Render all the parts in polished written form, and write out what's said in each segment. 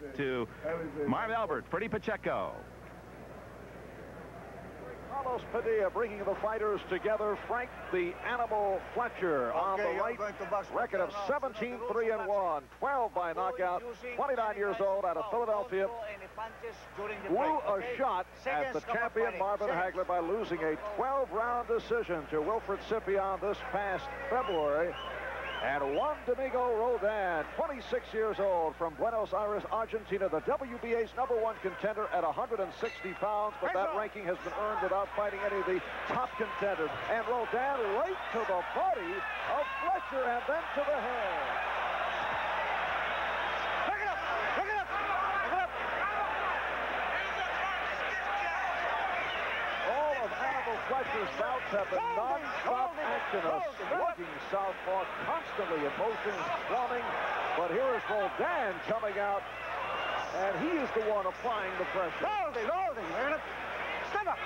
Back to Marv Albert, Freddie Pacheco. Carlos Padilla bringing the fighters together. Frank the Animal Fletcher on the right. Record of 17-3-1, 12 by knockout. 29 years old, out of Philadelphia. Blew a shot at the champion Marvin Hagler by losing a 12-round decision to Wilfred Scipion this past February. And Juan Domingo Roldán, 26 years old, from Buenos Aires, Argentina, the WBA's #1 contender at 160 pounds, but that ranking has been earned without fighting any of the top contenders. And Roldán right to the body of Fletcher and then to the head. Pick it up! Pick it up! Pick it up! All of Animal Fletcher's bouts have been non-stop action, a slugging southpaw, constantly emotions swarming. But here is Roldán coming out, and he is the one applying the pressure. Holding, stand up.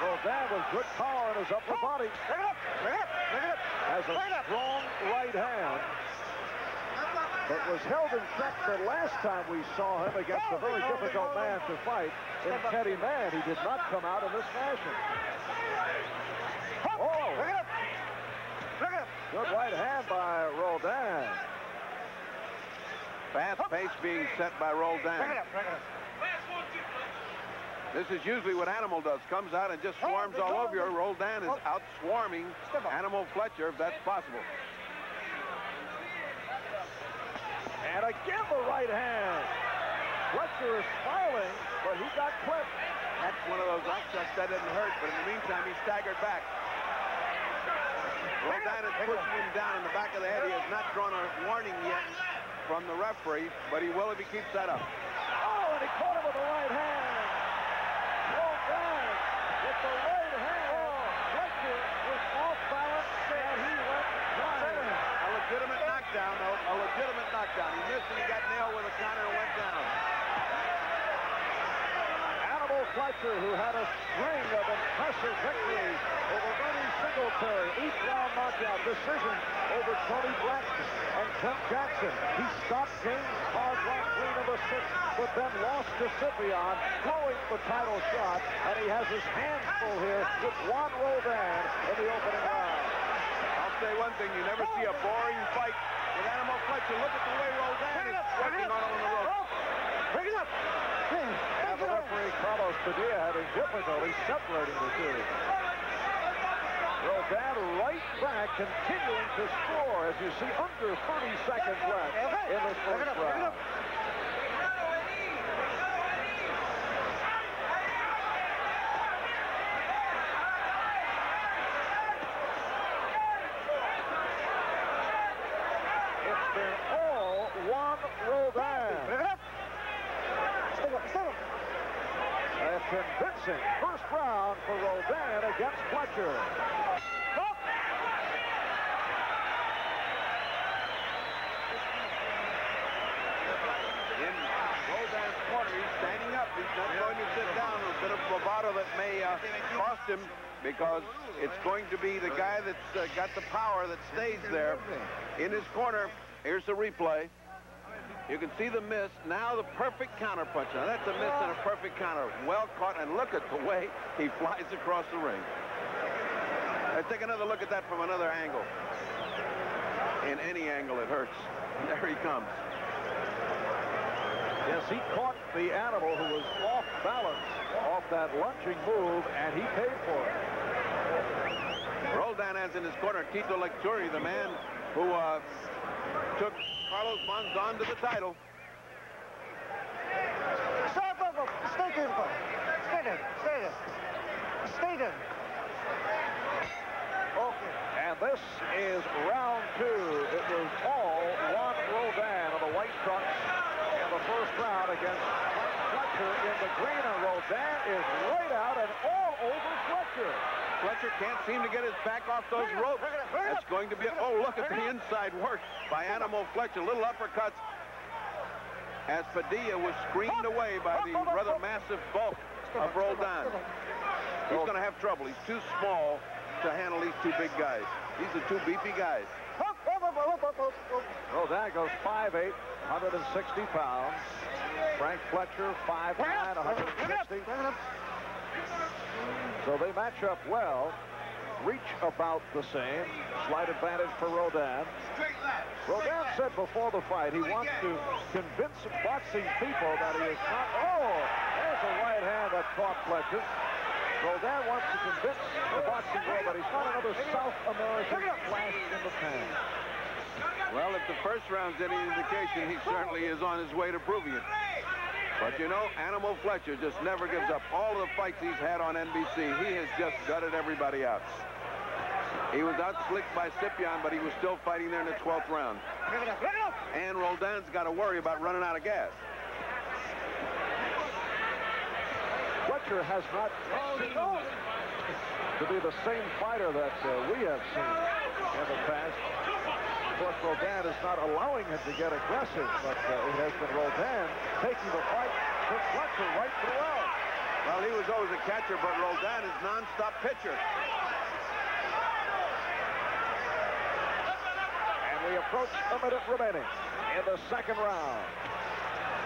Roldán with good power in his upper body. Pick it up, pick it up, pick it up. Has a strong right hand, but was held in check the last time we saw him against a very difficult man to fight in Teddy Mann. He did not come out in this fashion. Oh! Pick it up. Pick it up. Good right hand by Roldán. Fast pace being set by Roldán. Pick it up, pick it up. This is usually what Animal does. Comes out and just swarms all over you. Roldán is out swarming Animal Fletcher, if that's possible. And again the right hand. Fletcher is smiling, but he got clipped. That's one of those upsets that didn't hurt, but in the meantime, he staggered back. Roldán is pushing him down in the back of the head. He has not drawn a warning yet from the referee, but he will if he keeps that up. Oh, and he caught him with the right hand. Roldán with the right hand. Fletcher was off balance, and he went flying. A legitimate knockdown, though. A legitimate knockdown. He missed and he got nailed with a counter and went down. Animal Fletcher, who had a string of impressive victories over Bernie Singletary, 8th-round knockout decision over Tony Braxton and Clint Jackson. He stopped James Cardwell Green in the 6th, but then lost to Scipion, blowing the title shot, and he has his hands full here with Juan Roldán in the opening round. I'll say one thing, you never see a boring fight with Animal Fletcher. Look at the way Roldán is working on him on the rope. Pick it up. And the referee, Carlos Padilla, having difficulty separating the two. Roldán right back, continuing to score, as you see, under 30 seconds left in this first round. It's been all Juan Roldán. Pick it up. Stand up. A convincing first round for Roldán against Fletcher. In Roldán's corner, he's standing up. He's not going to sit down. A bit of bravado that may cost him, because it's going to be the guy that's got the power that stays there in his corner. Here's the replay. You can see the miss. Now the perfect counter punch. Now that's a miss and a perfect counter. Well caught, and look at the way he flies across the ring. Let's take another look at that from another angle. In any angle, it hurts. There he comes. Yes, he caught the Animal, who was off balance off that lunging move, and he paid for it. Roldán has in his corner Tito Lecturi, the man who took Carlos Monzon to the title. Stay there. Stay there. Okay. And this is round 2. It was all Juan Roldán of the White Trucks in the first round against Fletcher in the green, and Roldán is right out and all over Fletcher. Fletcher can't seem to get his back off those ropes. That's going to be oh, look at the inside work by Animal Fletcher. Little uppercuts as Padilla was screened away by the rather massive bulk of Roldán. He's going to have trouble. He's too small to handle these two big guys. These are two beefy guys. Roldán goes 5'8", 160 pounds. Frank Fletcher, 5'9", 160. So they match up well. Reach about the same. Slight advantage for Roldán. Roldán said before the fight he wants to convince boxing people that he is not. Oh, there's a right hand that caught Fletcher. Roldán wants to convince the boxing world that he's not another South American flash in the pan. Well, if the first round's any indication, he certainly is on his way to proving it. But you know, Animal Fletcher just never gives up. All of the fights he's had on NBC, he has just gutted everybody out. He was out-slicked by Scipion, but he was still fighting there in the 12th round. And Roldán's got to worry about running out of gas. Fletcher has not seemed to be the same fighter that we have seen in the past. Of course, Roldán is not allowing him to get aggressive, but it has been Roldán taking the fight to Fletcher right throughout. Well, he was always a catcher, but Roldán is non-stop pitcher. And we approach a minute remaining in the second round.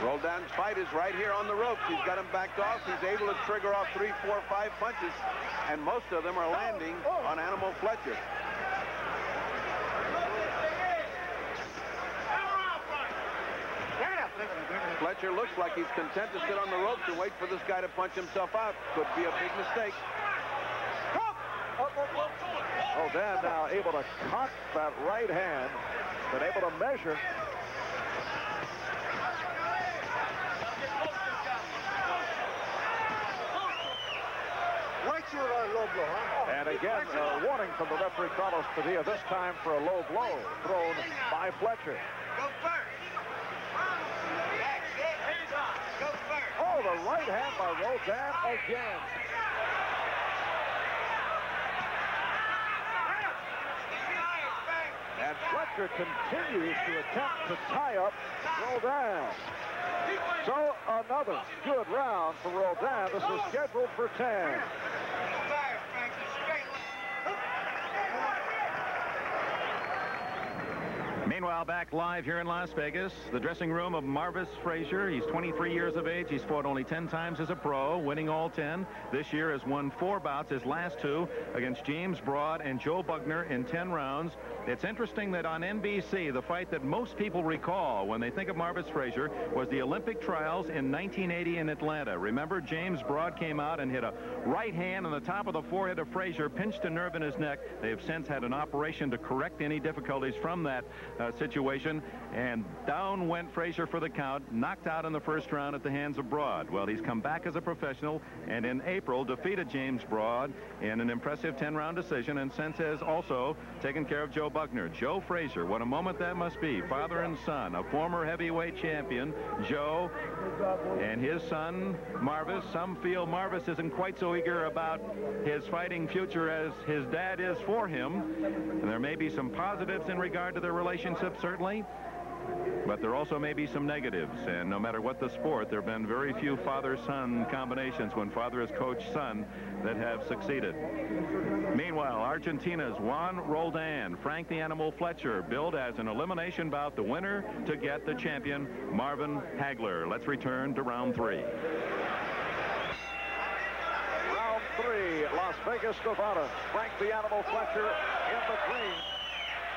Roldán's fight is right here on the ropes. He's got him backed off. He's able to trigger off 3, 4, 5 punches, and most of them are landing on Animal Fletcher. Fletcher looks like he's content to sit on the ropes and wait for this guy to punch himself out. Could be a big mistake. Roldán now able to cut that right hand, been able to measure. And again, a warning from the referee, Carlos Padilla, this time for a low blow thrown by Fletcher. Oh, the right hand by Roldán again. And Fletcher continues to attempt to tie up Roldán. So another good round for Roldán. This is scheduled for 10. Meanwhile, back live here in Las Vegas, the dressing room of Marvis Frazier. He's 23 years of age. He's fought only 10 times as a pro, winning all 10. This year has won 4 bouts, his last 2 against James Broad and Joe Bugner in 10 rounds. It's interesting that on NBC, the fight that most people recall when they think of Marvis Frazier was the Olympic trials in 1980 in Atlanta. Remember, James Broad came out and hit a right hand on the top of the forehead of Frazier, pinched a nerve in his neck. They have since had an operation to correct any difficulties from that situation, and down went Frazier for the count, knocked out in the first round at the hands of Broad. Well, he's come back as a professional, and in April defeated James Broad in an impressive 10-round decision, and since has also taken care of Joe Bugner. Joe Frazier, what a moment that must be. Father and son, a former heavyweight champion, Joe, and his son, Marvis. Some feel Marvis isn't quite so eager about his fighting future as his dad is for him, and there may be some positives in regard to their relationship, certainly, but there also may be some negatives, and no matter what the sport, there have been very few father-son combinations when father has coached son that have succeeded. Meanwhile, Argentina's Juan Roldán, Frank the Animal Fletcher, billed as an elimination bout, the winner to get the champion, Marvin Hagler. Let's return to round 3. Round 3, Las Vegas, Nevada. Frank the Animal Fletcher in the green,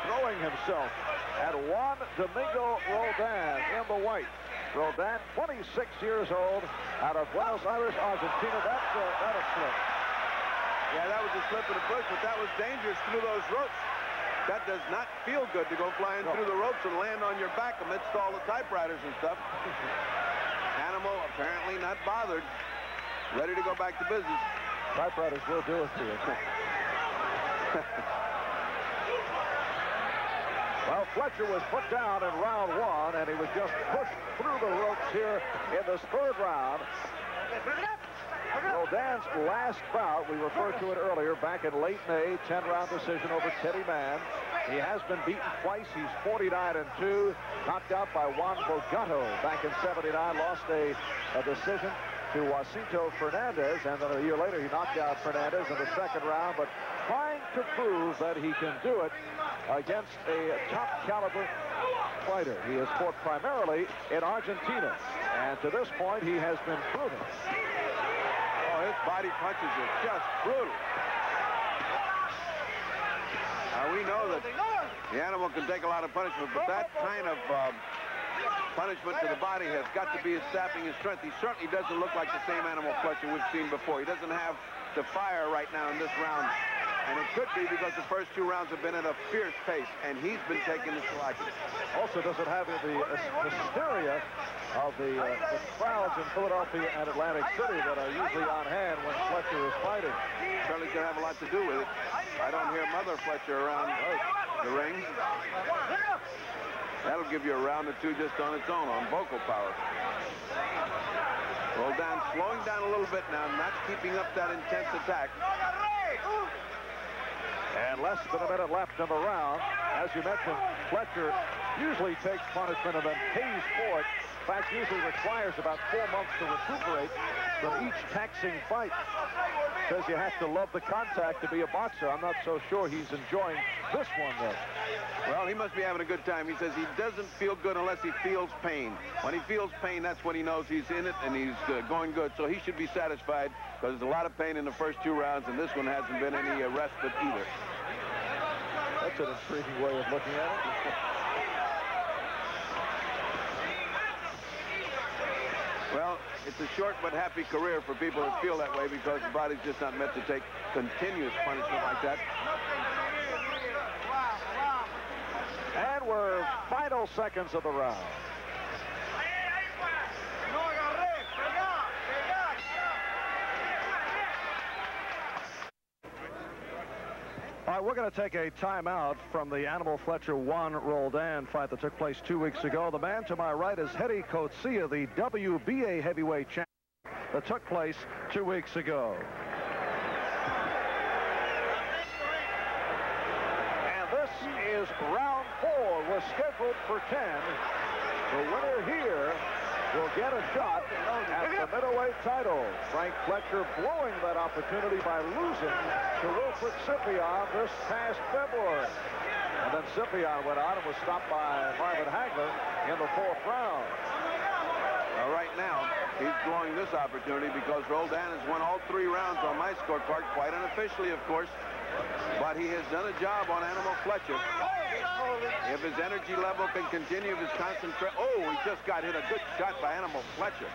throwing himself at Juan Domingo Roldán in the white. Roldán, 26 years old, out of Buenos Aires, Argentina. That's a slip. Yeah, that was a slip in the bush, but that was dangerous through those ropes. That does not feel good to go flying through the ropes and land on your back amidst all the typewriters and stuff. Animal apparently not bothered, ready to go back to business. Typewriters will do it to you. Well, Fletcher was put down in round 1, and he was just pushed through the ropes here in this 3rd round. Roldán's last bout, we referred to it earlier, back in late May, 10-round decision over Teddy Mann. He has been beaten twice. He's 49-2, knocked out by Juan Bogato back in '79, lost a decision. to Jacinto Fernandez, and then a year later he knocked out Fernandez in the second round, but trying to prove that he can do it against a top caliber fighter. He has fought primarily in Argentina, and to this point he has been proven. Oh, his body punches are just brutal. Now we know that the animal can take a lot of punishment, but that kind of punishment to the body has got to be his sapping his strength. He certainly doesn't look like the same animal Fletcher we've seen before. He doesn't have the fire right now in this round. And it could be because the first 2 rounds have been at a fierce pace, and he's been taking the shellacking. Also doesn't have the hysteria of the crowds in Philadelphia and Atlantic City that are usually on hand when Fletcher is fighting. Certainly can have a lot to do with it. I don't hear Mother Fletcher around the ring. That'll give you a round or 2 just on its own, on vocal power. Roldán slowing down a little bit now, not keeping up that intense attack. And less than a minute left in the round. As you mentioned, Fletcher usually takes punishment and then pays for it. In fact, usually requires about 4 months to recuperate from each taxing fight. Says you have to love the contact to be a boxer. I'm not so sure he's enjoying this one, though. Well, he must be having a good time. He says he doesn't feel good unless he feels pain. When he feels pain, that's when he knows he's in it and he's going good. So he should be satisfied because there's a lot of pain in the first 2 rounds, and this one hasn't been any respite either. That's an intriguing way of looking at it. Well, it's a short but happy career for people that feel that way because the body's just not meant to take continuous punishment like that. And we're final seconds of the round. All right, we're going to take a timeout from the Animal Fletcher 1 Roldán fight that took place 2 weeks ago. The man to my right is Hedy Coetzee, the WBA heavyweight champion that took place 2 weeks ago. And this is round 4. Was scheduled for 10. The winner here will get a shot at the middleweight title. Frank Fletcher blowing that opportunity by losing to Wilfred Scipion this past February. And then Scipion went on and was stopped by Marvin Hagler in the 4th round. Well, right now, he's blowing this opportunity because Roldán has won all 3 rounds on my scorecard, quite unofficially, of course. But he has done a job on Animal Fletcher. If his energy level can continue, if his concentration... Oh, he just got hit a good shot by Animal Fletcher.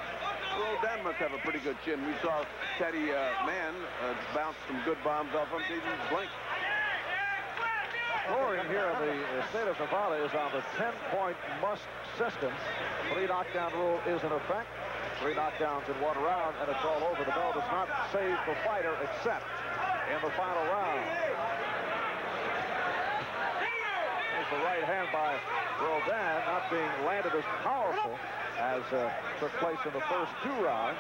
Roldán must have a pretty good chin. We saw Teddy Mann bounce some good bombs off him. He didn't blink. Scoring here in the state of Nevada is on the 10-point must system. 3 knockdown rule is in effect. 3 knockdowns in 1 round, and it's all over. The bell does not save the fighter except in the final round. There's the right hand by Roldán, not being landed as powerful as took place in the first 2 rounds.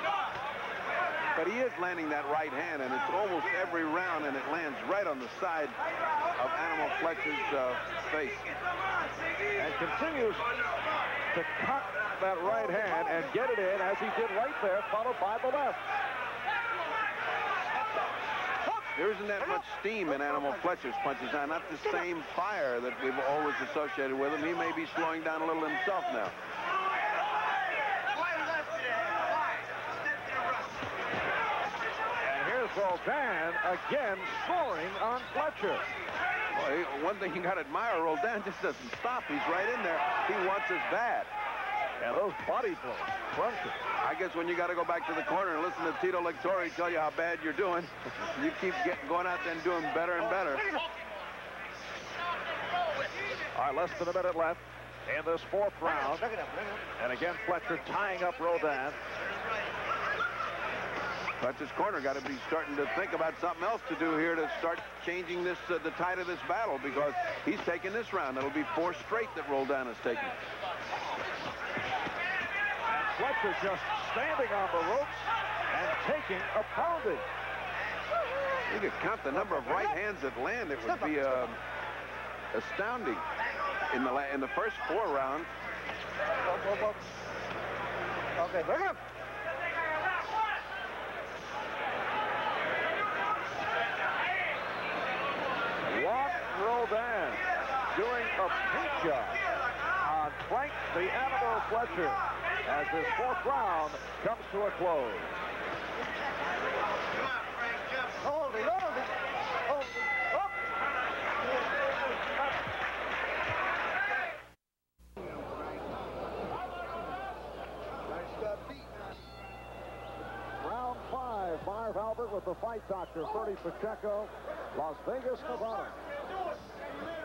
But he is landing that right hand, and it's almost every round, and it lands right on the side of Animal Fletcher's face. And continues to cut that right hand and get it in, as he did right there, followed by the left. There isn't that much steam in Animal Fletcher's punches now, not the same fire that we've always associated with him. He may be slowing down a little himself now. And here's Roldán again scoring on Fletcher. Boy, one thing you got to admire, Roldán just doesn't stop. He's right in there. He wants us bad. And those body blows, crunching. I guess when you got to go back to the corner and listen to Tito Lectori tell you how bad you're doing, you keep going out there and doing better and better. All right, less than a minute left in this 4th round. And again, Fletcher tying up Roldán. Fletcher's corner got to be starting to think about something else to do here to start changing this the tide of this battle, because he's taking this round. It'll be 4 straight that Roldán is taking. Fletcher just standing on the ropes and taking a pounding. You could count the number of right hands that land. It would be astounding in the first 4 rounds. Okay, bring him. doing a paint job on Frank the Animal Fletcher as his 4th round comes to a close. Hold it, hold it. Hold it. Up. Round 5, Marv Albert with the fight doctor, Bertie Pacheco, Las Vegas, Nevada.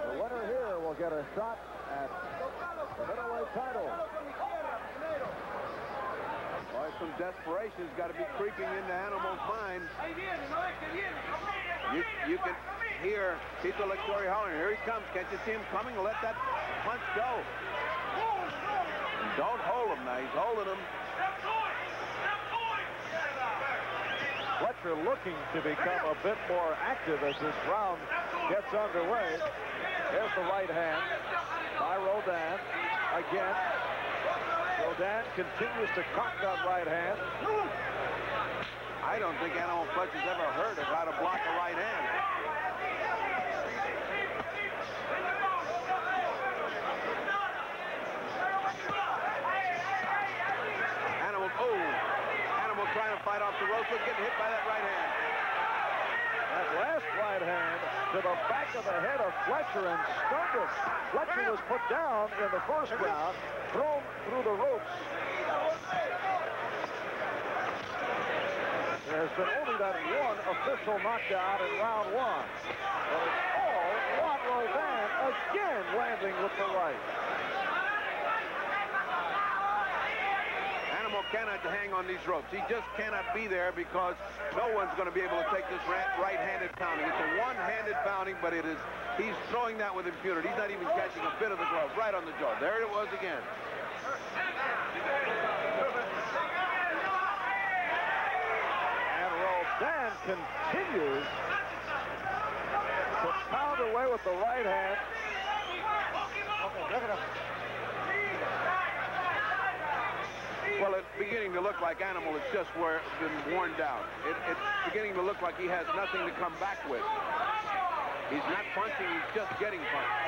The winner here will get a shot at the middleweight title. Boy, some desperation has got to be creeping into Animal's mind. You can hear Tito Lectori hollering. Here he comes. Can't you see him coming? Let that punch go. And don't hold him now. He's holding him. Fletcher looking to become a bit more active as this round gets underway. There's the right hand by Roldán. Again, Roldán continues to cock that right hand. I don't think Animal Fletcher's ever heard of how to block a right hand. Animal trying to fight off the ropes, but getting hit by that right hand. That last right hand to the back of the head of Fletcher and stunned him. Fletcher was put down in the first round, thrown through the ropes. There's been only that one official knockdown in round 1. But it's all Juan Roldán again landing with the right. Animal cannot hang on these ropes. He just cannot be there because no one's going to be able to take this right-handed pounding. It's a one-handed pounding, but he's throwing that with impunity. He's not even catching a bit of the glove right on the jaw. There it was again. And Roldán continues to pound away with the right hand. Okay, look it up. Well, it's beginning to look like Animal has just been worn down. It's beginning to look like he has nothing to come back with. He's not punching, he's just getting punched.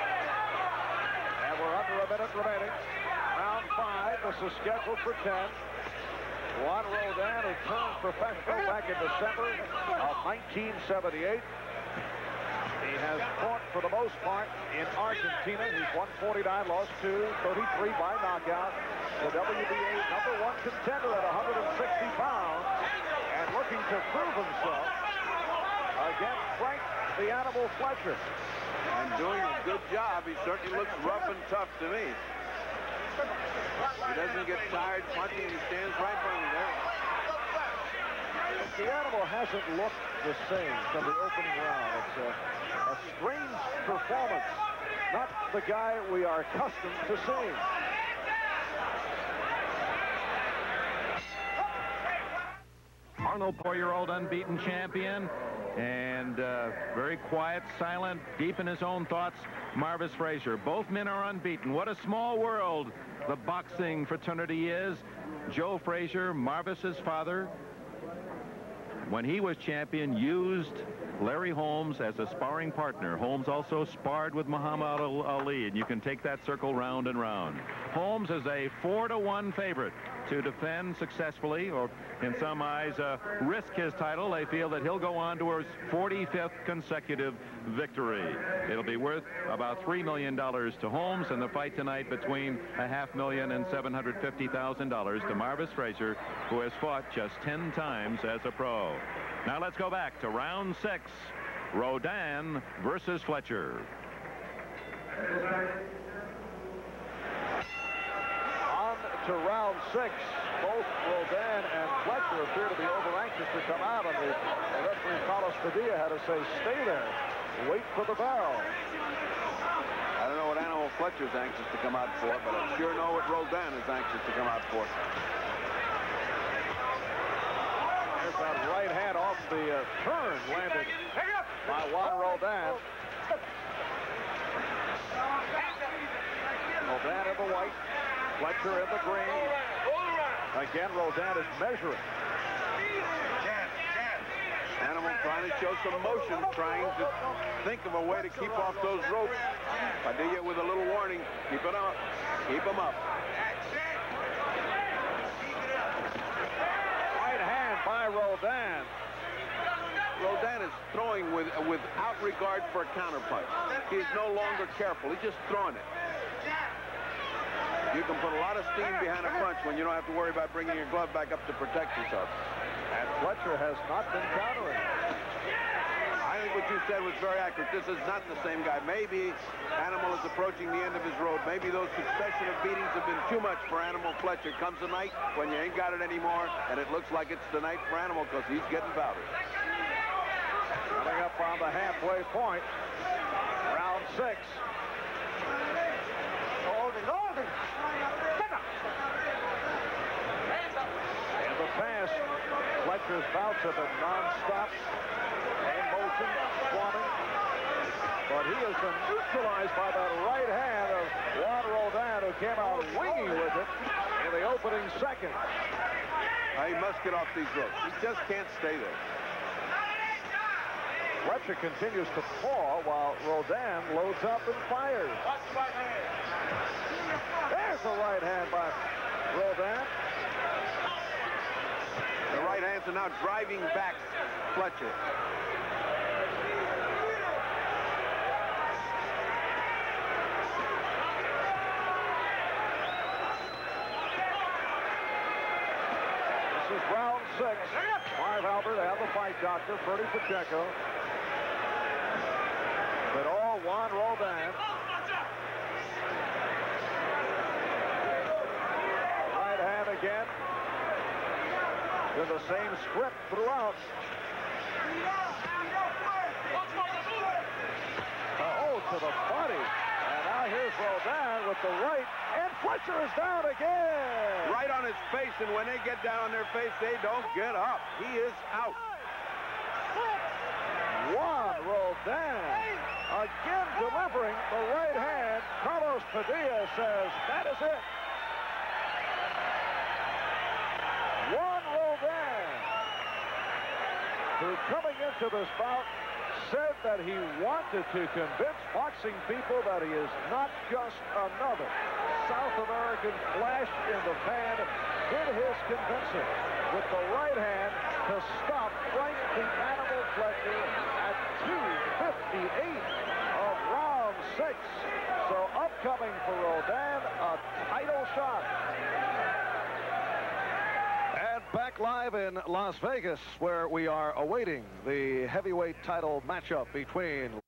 And we're under a minute remaining. Round 5, this is scheduled for 10. Juan Roldán, who turned professional back in December of 1978. He has fought, for the most part, in Argentina. He's won 49, lost 2, 33 by knockout. The WBA #1 contender at 160 pounds. And looking to prove himself against Frank the Animal Fletcher. And doing a good job. He certainly looks rough and tough to me. He doesn't get tired punching. He stands right in front of there. The Animal hasn't looked the same from the opening round. It's a strange performance. Not the guy we are accustomed to seeing. Arnold, 4-year-old unbeaten champion, and very quiet, silent, deep in his own thoughts, Marvis Frazier. Both men are unbeaten. What a small world the boxing fraternity is. Joe Frazier, Marvis's father, when he was champion, used Larry Holmes as a sparring partner. Holmes also sparred with Muhammad Ali, and you can take that circle round and round. Holmes is a 4-to-1 favorite to defend successfully, or in some eyes, risk his title. They feel that he'll go on to his 45th consecutive victory. It'll be worth about $3 million to Holmes, and the fight tonight between $500,000 and $750,000 to Marvis Frazier, who has fought just 10 times as a pro. Now let's go back to round 6. Roldán versus Fletcher. On to round 6. Both Roldán and Fletcher appear to be over-anxious to come out, and the referee, Carlos Padilla, had to say, stay there. Wait for the bell. I don't know what Animal Fletcher's anxious to come out for, but I sure know what Roldán is anxious to come out for. There's that right hand off the turn landed by Juan Roldán. Roldán in the white, Fletcher in the green. Again, Roldán is measuring. Animal trying to show some motion, trying to think of a way to keep off those ropes. Padilla with a little warning. Keep it up. Keep them up. Right hand by Roldán. Roldán is throwing without regard for a counterpunch. He's no longer careful. He's just throwing it. You can put a lot of steam behind a punch when you don't have to worry about bringing your glove back up to protect yourself. And Fletcher has not been countering. I think what you said was very accurate. This is not the same guy. Maybe Animal is approaching the end of his road. Maybe those succession of beatings have been too much for Animal Fletcher. Comes a night when you ain't got it anymore, and it looks like it's the night for Animal because he's getting powdered. Coming up on the halfway point. Round 6. Hold it. In the past, Fletcher's bouts have been non-stop. Same motion, squatting. But he has been neutralized by that right hand of Juan Roldán, who came out winging with it in the opening second. He must get off these ropes. He just can't stay there. Fletcher continues to paw while Roldán loads up and fires. There's a right hand by Roldán. The right hands are now driving back Fletcher. This is round 6. Marv Albert and the fight doctor, Bertie Pacheco. But all Juan Roldán. Right hand again. With the same script throughout. Oh, to the body. And now here's Roldán with the right. And Fletcher is down again. Right on his face, and when they get down on their face, they don't get up. He is out. Juan Roldán again delivering the right hand. Carlos Padilla says that is it. Juan Roldán, who coming into this bout said that he wanted to convince boxing people that he is not just another South American flash in the pan, did his convincing with the right hand to stop Frank the Animal Fletcher at 2:58 of round 6. So upcoming for Roldán, a title shot. And back live in Las Vegas, where we are awaiting the heavyweight title matchup between